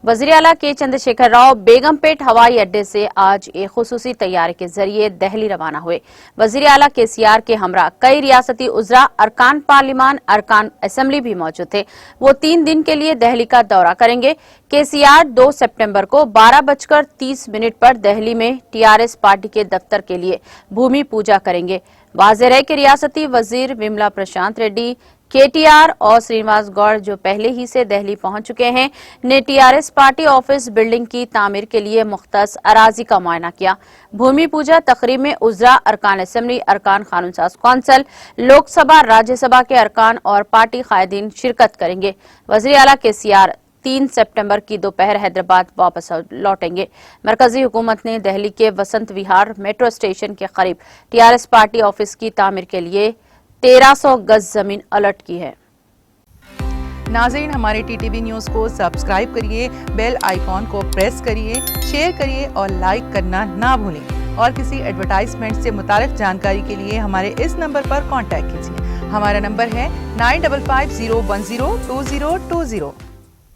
वज़ीर आला के चंद्रशेखर राव बेगमपेट हवाई अड्डे से आज एक खुसूसी तैयारे के जरिए दिल्ली रवाना हुए। वज़ीर आला केसीआर के हमरा कई रियासती उज़रा, अरकान पार्लिमान, अरकान असेंबली भी मौजूद थे। वो 3 दिन के लिए दिल्ली का दौरा करेंगे। केसीआर 2 सितंबर को 12:30 पर दिल्ली में टीआरएस पार्टी के दफ्तर के लिए भूमि पूजा करेंगे। वाज़ेह है कि रियासती वजीर विमला प्रशांत रेड्डी, केटीआर और श्रीनिवास गौड़ जो पहले ही से दिल्ली पहुंच चुके हैं, ने टीआरएस पार्टी ऑफिस बिल्डिंग की तामीर के लिए मुख्तस अराजी का मुआयना किया। भूमि पूजा तकरीब में उज़रा, अरकान असेंबली, अरकान कानून साज कौंसिल, लोकसभा, राज्यसभा के अरकान और पार्टी कायदीन शिरकत करेंगे। वज़ीर आला केसीआर 3 सितंबर की दोपहर हैदराबाद वापस लौटेंगे। मरकजी हुकूमत ने दिल्ली के वसंत विहार मेट्रो स्टेशन के करीब टीआरएस पार्टी ऑफिस की तामीर के लिए 1300 गज जमीन अलर्ट की है। नाज़रीन, हमारे टीटीवी न्यूज़ को सब्सक्राइब करिए, बेल आइकॉन को प्रेस करिए, शेयर करिए और लाइक करना ना भूलें। और किसी एडवर्टाइजमेंट से मुताल्लिक़ जानकारी के लिए हमारे इस नंबर पर कॉन्टैक्ट कीजिए। हमारा नंबर है 9550102020।